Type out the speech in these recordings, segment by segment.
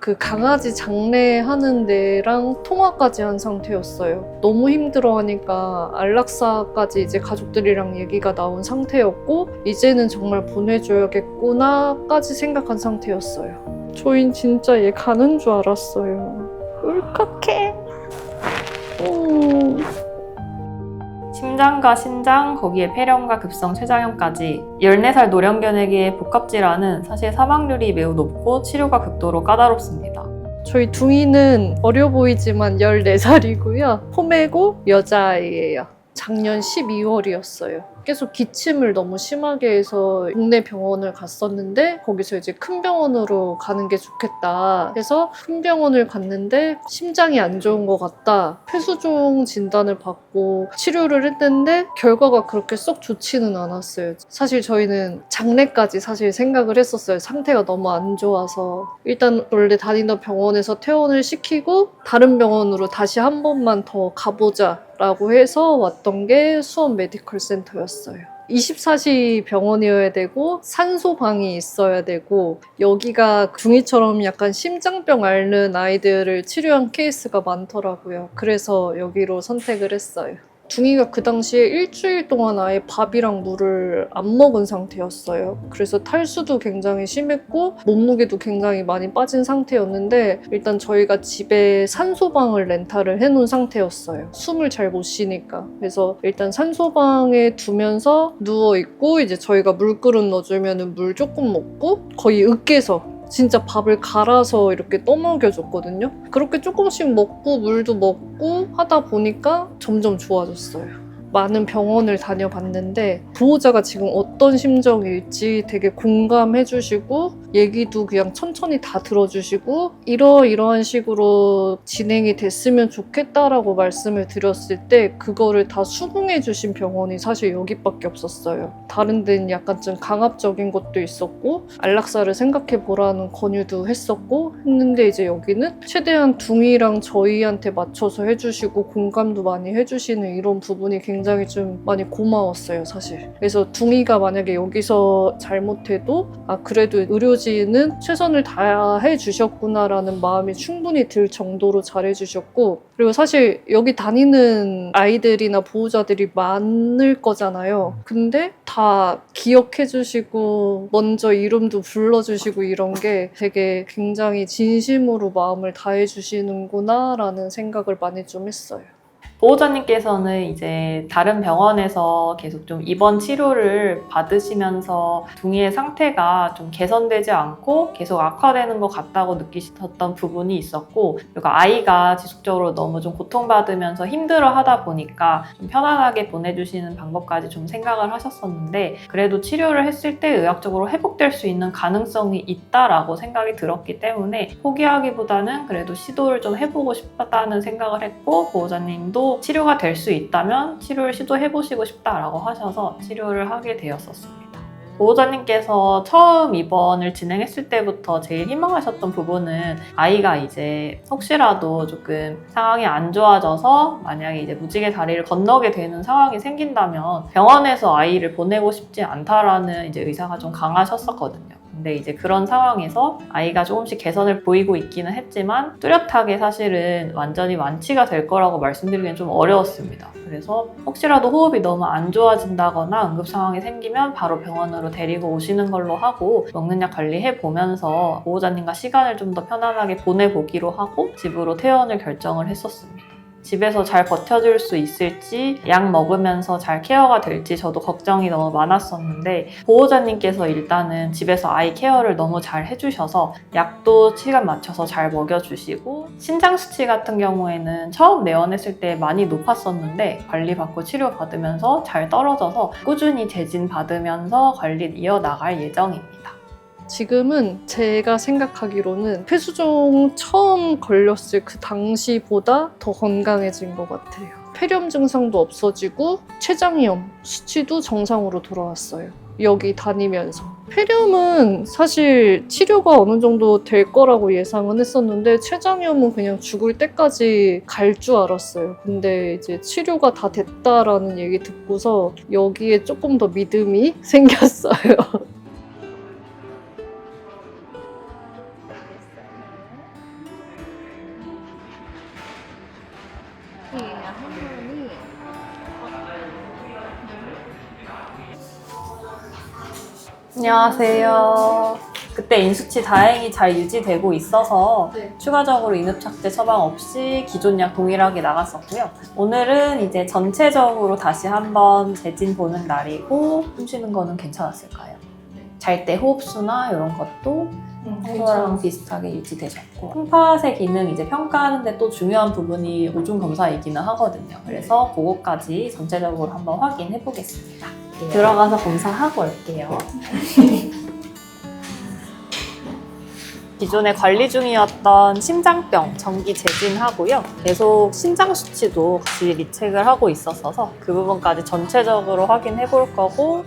그 강아지 장례하는 데랑 통화까지 한 상태였어요. 너무 힘들어하니까 안락사까지 이제 가족들이랑 얘기가 나온 상태였고 이제는 정말 보내줘야겠구나까지 생각한 상태였어요. 저흰 진짜 얘 가는 줄 알았어요. 울컥해. 심장과 신장, 거기에 폐렴과 급성 췌장염까지 14살 노령견에게 복합질환은 사실 사망률이 매우 높고 치료가 극도로 까다롭습니다. 저희 둥이는 어려 보이지만 14살이고요. 포메고 여자아이예요. 작년 12월이었어요. 계속 기침을 너무 심하게 해서 동네 병원을 갔었는데 거기서 이제 큰 병원으로 가는 게 좋겠다 해서 큰 병원을 갔는데 심장이 안 좋은 것 같다. 폐수종 진단을 받고 치료를 했는데 결과가 그렇게 썩 좋지는 않았어요. 사실 저희는 장례까지 사실 생각을 했었어요. 상태가 너무 안 좋아서. 일단 원래 다니던 병원에서 퇴원을 시키고 다른 병원으로 다시 한 번만 더 가보자 라고 해서 왔던 게 수원 메디컬 센터였어요. 24시 병원이어야 되고 산소방이 있어야 되고 여기가 둥이처럼 약간 심장병 앓는 아이들을 치료한 케이스가 많더라고요. 그래서 여기로 선택을 했어요. 둥이가 그 당시에 일주일 동안 아예 밥이랑 물을 안 먹은 상태였어요. 그래서 탈수도 굉장히 심했고 몸무게도 굉장히 많이 빠진 상태였는데 일단 저희가 집에 산소방을 렌탈을 해놓은 상태였어요. 숨을 잘 못 쉬니까. 그래서 일단 산소방에 두면서 누워있고 이제 저희가 물그릇 넣어주면 물 조금 먹고 거의 으깨서 진짜 밥을 갈아서 이렇게 떠먹여줬거든요. 그렇게 조금씩 먹고 물도 먹고 하다 보니까 점점 좋아졌어요. 많은 병원을 다녀봤는데 보호자가 지금 어떤 심정일지 되게 공감해 주시고 얘기도 그냥 천천히 다 들어주시고 이러이러한 식으로 진행이 됐으면 좋겠다라고 말씀을 드렸을 때 그거를 다 수긍해 주신 병원이 사실 여기밖에 없었어요. 다른 데는 약간 좀 강압적인 것도 있었고 안락사를 생각해 보라는 권유도 했는데 이제 여기는 최대한 둥이랑 저희한테 맞춰서 해주시고 공감도 많이 해주시는 이런 부분이 굉장히 좀 많이 고마웠어요, 사실. 그래서 둥이가 만약에 여기서 잘못해도 그래도 의료진은 최선을 다해 주셨구나라는 마음이 충분히 들 정도로 잘해 주셨고 그리고 사실 여기 다니는 아이들이나 보호자들이 많을 거잖아요. 근데 다 기억해 주시고 먼저 이름도 불러주시고 이런 게 되게 굉장히 진심으로 마음을 다해 주시는구나 라는 생각을 많이 좀 했어요. 보호자님께서는 이제 다른 병원에서 계속 좀 입원 치료를 받으시면서 둥이의 상태가 좀 개선되지 않고 계속 악화되는 것 같다고 느끼셨던 부분이 있었고 그리고 아이가 지속적으로 너무 좀 고통받으면서 힘들어 하다 보니까 좀 편안하게 보내주시는 방법까지 좀 생각을 하셨었는데 그래도 치료를 했을 때 의학적으로 회복될 수 있는 가능성이 있다라고 생각이 들었기 때문에 포기하기보다는 그래도 시도를 좀 해보고 싶다는 생각을 했고 보호자님도 치료가 될 수 있다면 치료를 시도해보시고 싶다라고 하셔서 치료를 하게 되었었습니다. 보호자님께서 처음 입원을 진행했을 때부터 제일 희망하셨던 부분은 아이가 이제 혹시라도 조금 상황이 안 좋아져서 만약에 이제 무지개 다리를 건너게 되는 상황이 생긴다면 병원에서 아이를 보내고 싶지 않다라는 이제 의사가 좀 강하셨었거든요. 근데 이제 그런 상황에서 아이가 조금씩 개선을 보이고 있기는 했지만 뚜렷하게 사실은 완전히 완치가 될 거라고 말씀드리기는 좀 어려웠습니다. 그래서 혹시라도 호흡이 너무 안 좋아진다거나 응급 상황이 생기면 바로 병원으로 데리고 오시는 걸로 하고 먹는 약 관리해 보면서 보호자님과 시간을 좀 더 편안하게 보내보기로 하고 집으로 퇴원을 결정을 했었습니다. 집에서 잘 버텨줄 수 있을지 약 먹으면서 잘 케어가 될지 저도 걱정이 너무 많았었는데 보호자님께서 일단은 집에서 아이 케어를 너무 잘 해주셔서 약도 시간 맞춰서 잘 먹여주시고 신장 수치 같은 경우에는 처음 내원했을 때 많이 높았었는데 관리받고 치료받으면서 잘 떨어져서 꾸준히 재진 받으면서 관리를 이어나갈 예정입니다. 지금은 제가 생각하기로는 폐수종 처음 걸렸을 그 당시보다 더 건강해진 것 같아요. 폐렴 증상도 없어지고 췌장염 수치도 정상으로 돌아왔어요. 여기 다니면서. 폐렴은 사실 치료가 어느 정도 될 거라고 예상은 했었는데 췌장염은 그냥 죽을 때까지 갈 줄 알았어요. 근데 이제 치료가 다 됐다라는 얘기 듣고서 여기에 조금 더 믿음이 생겼어요. 안녕하세요. 그때 인수치 다행히 잘 유지되고 있어서 네. 추가적으로 인후착제 처방 없이 기존 약 동일하게 나갔었고요. 오늘은 이제 전체적으로 다시 한번 재진 보는 날이고 숨 쉬는 거는 괜찮았을까요? 잘 때 호흡수나 이런 것도 평소랑 비슷하게 유지되셨고 콩팥의 기능 이제 평가하는데 또 중요한 부분이 오줌 검사이기는 하거든요. 그래서 그거까지 전체적으로 한번 확인해 보겠습니다. 들어가서 검사하고 올게요. 기존에 관리 중이었던 심장병 정기 재진하고요. 계속 심장 수치도 같이 리체크를 하고 있었어서 그 부분까지 전체적으로 확인해 볼 거고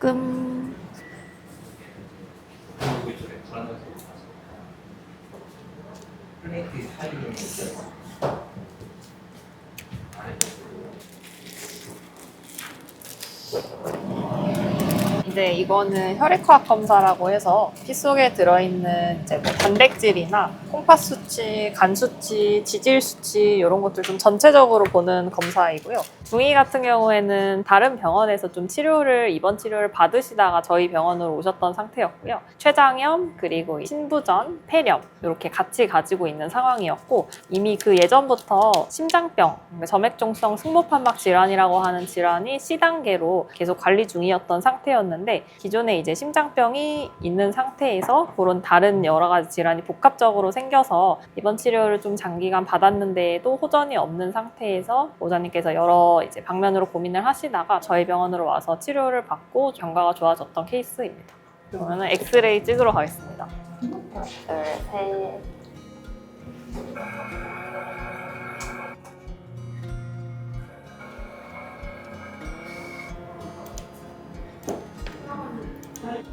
따끔 이제 이거는 혈액화학 검사라고 해서 피 속에 들어있는 이제 뭐 단백질이나 콩팥 수치, 간 수치, 지질 수치 이런 것들 좀 전체적으로 보는 검사이고요. 중이 같은 경우에는 다른 병원에서 좀 이번 치료를 받으시다가 저희 병원으로 오셨던 상태였고요. 췌장염 그리고 신부전, 폐렴 이렇게 같이 가지고 있는 상황이었고 이미 그 예전부터 심장병, 점액종성 승모판막 질환이라고 하는 질환이 C단계로 계속 관리 중이었던 상태였는데 기존에 이제 심장병이 있는 상태에서 그런 다른 여러 가지 질환이 복합적으로 생겨서 이번 치료를 좀 장기간 받았는데도 호전이 없는 상태에서 보호자님께서 여러 이제 방면으로 고민을 하시다가 저희 병원으로 와서 치료를 받고 경과가 좋아졌던 케이스입니다. 그러면 엑스레이 찍으러 가겠습니다. 둘, 셋.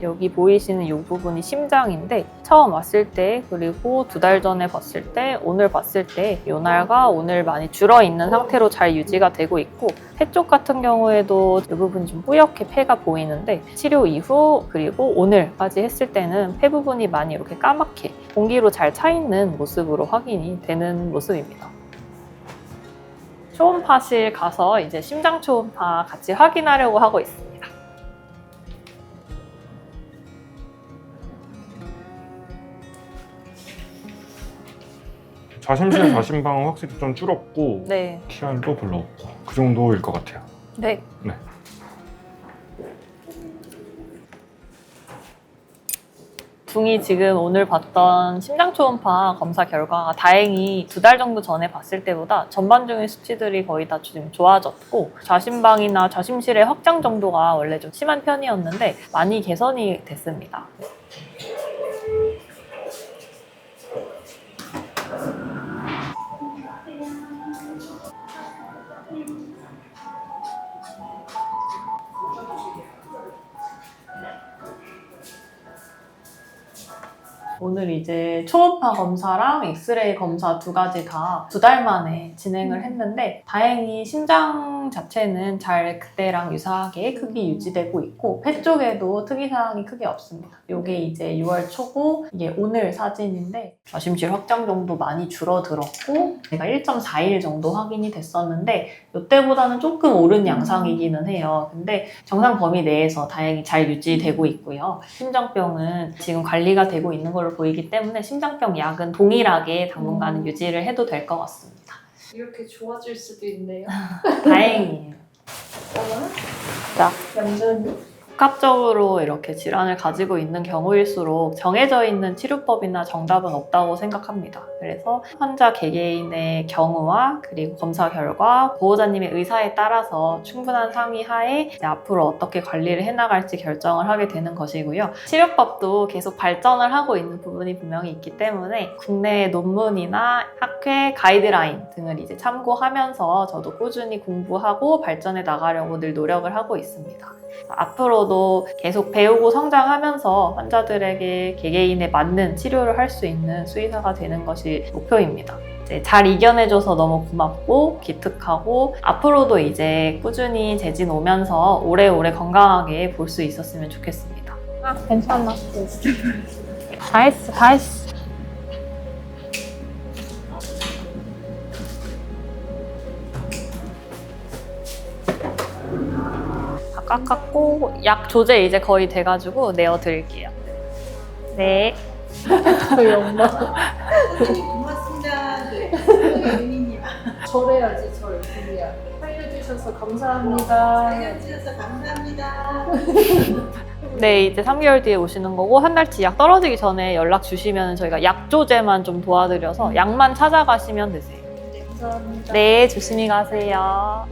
여기 보이시는 이 부분이 심장인데 처음 왔을 때 그리고 2달 전에 봤을 때 오늘 봤을 때 요날과 오늘 많이 줄어있는 상태로 잘 유지가 되고 있고 폐 쪽 같은 경우에도 이 부분이 좀 뿌옇게 폐가 보이는데 치료 이후 그리고 오늘까지 했을 때는 폐 부분이 많이 이렇게 까맣게 공기로 잘 차 있는 모습으로 확인이 되는 모습입니다. 초음파실 가서 이제 심장 초음파 같이 확인하려고 하고 있습니다. 자심실 자심방은 확실히 좀 줄었고 네. 키알도 별로 없고 그 정도일 것 같아요. 네. 네. 중이 지금 오늘 봤던 심장 초음파 검사 결과가 다행히 2달 정도 전에 봤을 때보다 전반적인 수치들이 거의 다 지금 좋아졌고 자심방이나 자심실의 확장 정도가 원래 좀 심한 편이었는데 많이 개선이 됐습니다. 오늘 이제 초음파 검사랑 엑스레이 검사 2가지 다 2달 만에 진행을 했는데 다행히 심장 자체는 잘 그때랑 유사하게 크기 유지되고 있고 폐 쪽에도 특이사항이 크게 없습니다. 이게 이제 6월 초고 이게 오늘 사진인데 좌심실 확장 정도 많이 줄어들었고 제가 1.4일 정도 확인이 됐었는데 이때보다는 조금 오른 양상이기는 해요. 근데 정상 범위 내에서 다행히 잘 유지되고 있고요. 심장병은 지금 관리가 되고 있는 걸로 보이기 때문에 심장병 약은 동일하게 당분간은 유지를 해도 될 것 같습니다. 이렇게 좋아질 수도 있네요. 다행이에요. 자, 완전히. 복합적으로 이렇게 질환을 가지고 있는 경우일수록 정해져 있는 치료법이나 정답은 없다고 생각합니다. 그래서 환자 개개인의 경우와 그리고 검사 결과, 보호자님의 의사에 따라서 충분한 상의하에 이제 앞으로 어떻게 관리를 해나갈지 결정을 하게 되는 것이고요. 치료법도 계속 발전을 하고 있는 부분이 분명히 있기 때문에 국내 논문이나 학회 가이드라인 등을 이제 참고하면서 저도 꾸준히 공부하고 발전해 나가려고 늘 노력을 하고 있습니다. 앞으로도 앞으로도 계속 배우고 성장하면서 환자들에게 개개인에 맞는 치료를 할 수 있는 수의사가 되는 것이 목표입니다. 이제 잘 이겨내줘서 너무 고맙고 기특하고 앞으로도 이제 꾸준히 재진 오면서 오래오래 건강하게 볼 수 있었으면 좋겠습니다. 괜찮아. 다 했어, 다 했어. 다 깎았고 약 조제 이제 거의 돼가지고 내어드릴게요. 네. 저희 엄마. 고맙습니다. 네. 절해야지 절. 준이야. 살려주셔서 감사합니다. 알려주셔서 감사합니다. 네, 이제 3개월 뒤에 오시는 거고 한 달치 약 떨어지기 전에 연락 주시면 저희가 약 조제만 좀 도와드려서 약만 찾아가시면 되세요. 감사합니다. 네, 조심히 가세요.